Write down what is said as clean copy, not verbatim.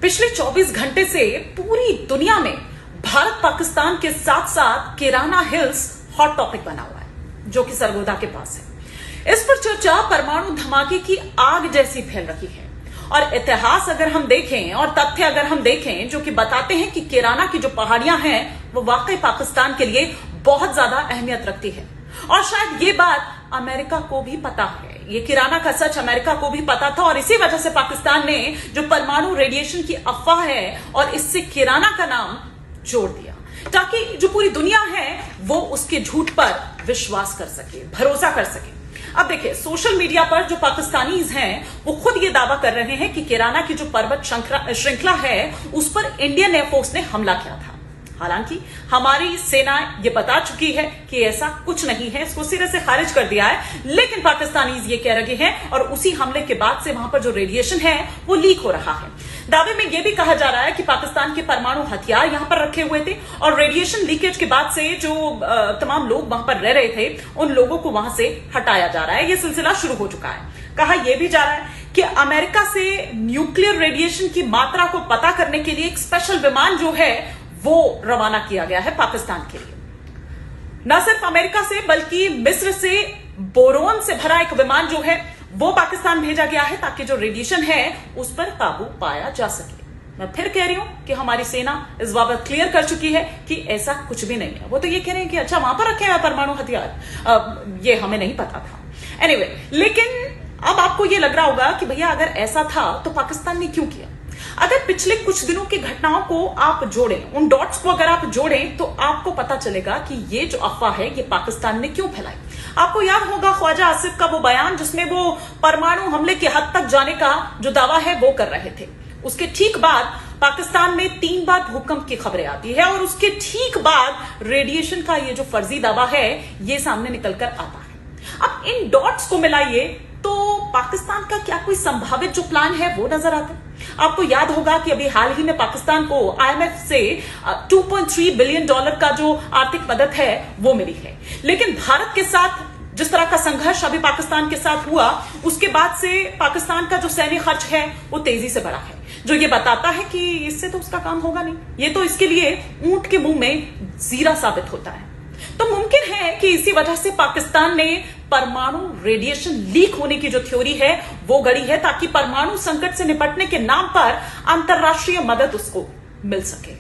पिछले 24 घंटे से पूरी दुनिया में भारत पाकिस्तान के साथ साथ किराना हिल्स हॉट टॉपिक बना हुआ है, जो कि सरगोदा के पास है। इस पर चर्चा परमाणु धमाके की आग जैसी फैल रही है और इतिहास अगर हम देखें और तथ्य अगर हम देखें जो कि बताते हैं कि किराना की जो पहाड़ियां हैं वो वाकई पाकिस्तान के लिए बहुत ज्यादा अहमियत रखती है। और शायद ये बात अमेरिका को भी पता है, ये किराना का सच अमेरिका को भी पता था और इसी वजह से पाकिस्तान ने जो परमाणु रेडिएशन की अफवाह है और इससे किराना का नाम जोड़ दिया ताकि जो पूरी दुनिया है वो उसके झूठ पर विश्वास कर सके, भरोसा कर सके। अब देखिए, सोशल मीडिया पर जो पाकिस्तानीज हैं वो खुद ये दावा कर रहे हैं कि किराना की जो पर्वत श्रृंखला है उस पर इंडियन एयरफोर्स ने हमला किया था। हालांकि हमारी सेना ये बता चुकी है कि ऐसा कुछ नहीं है, इसको सिरे से खारिज कर दिया है, लेकिन पाकिस्तानीज ये कह रहे हैं और उसी हमले के बाद से वहां पर जो रेडिएशन है वो लीक हो रहा है। दावे में यह भी कहा जा रहा है कि पाकिस्तान के परमाणु हथियार यहां पर रखे हुए थे और रेडिएशन लीकेज के बाद से जो तमाम लोग वहां पर रह रहे थे उन लोगों को वहां से हटाया जा रहा है। यह सिलसिला शुरू हो चुका है। कहा यह भी जा रहा है कि अमेरिका से न्यूक्लियर रेडिएशन की मात्रा को पता करने के लिए एक स्पेशल विमान जो है वो रवाना किया गया है पाकिस्तान के लिए। न सिर्फ अमेरिका से बल्कि मिस्र से बोरोन से भरा एक विमान जो है वो पाकिस्तान भेजा गया है ताकि जो रेडिएशन है उस पर काबू पाया जा सके। मैं फिर कह रही हूं कि हमारी सेना इस बाबत क्लियर कर चुकी है कि ऐसा कुछ भी नहीं है। वो तो ये कह रहे हैं कि अच्छा वहां पर रखे हैं परमाणु हथियार, ये हमें नहीं पता था। एनीवे, लेकिन अब आपको ये लग रहा होगा कि भैया अगर ऐसा था तो पाकिस्तान ने क्यों किया। अगर पिछले कुछ दिनों की घटनाओं को आप जोड़ें, उन डॉट्स को अगर आप जोड़ें तो आपको पता चलेगा कि ये जो अफवाह है ये पाकिस्तान ने क्यों फैलाई। आपको याद होगा ख्वाजा आसिफ का वो बयान जिसमें वो परमाणु हमले की हद तक जाने का जो दावा है वो कर रहे थे। उसके ठीक बाद पाकिस्तान में 3 बार भूकंप की खबरें आती है और उसके ठीक बाद रेडिएशन का ये जो फर्जी दावा है ये सामने निकलकर आता है। अब इन डॉट्स को मिलाइए तो पाकिस्तान का क्या कोई संभावित जो प्लान है वो नजर आता है। आपको याद होगा कि अभी हाल ही में पाकिस्तान को आईएमएफ से $2.3 बिलियन का जो आर्थिक मदद है वो मिली है, लेकिन भारत के साथ जिस तरह का संघर्ष अभी पाकिस्तान के साथ हुआ उसके बाद से पाकिस्तान का जो सैन्य खर्च है वो तेजी से बढ़ा है, जो ये बताता है कि इससे तो उसका काम होगा नहीं, ये तो इसके लिए ऊंट के मुंह में जीरा साबित होता है। तो मुमकिन है कि इसी वजह से पाकिस्तान ने परमाणु रेडिएशन लीक होने की जो थ्योरी है वो गढ़ी है ताकि परमाणु संकट से निपटने के नाम पर अंतरराष्ट्रीय मदद उसको मिल सके।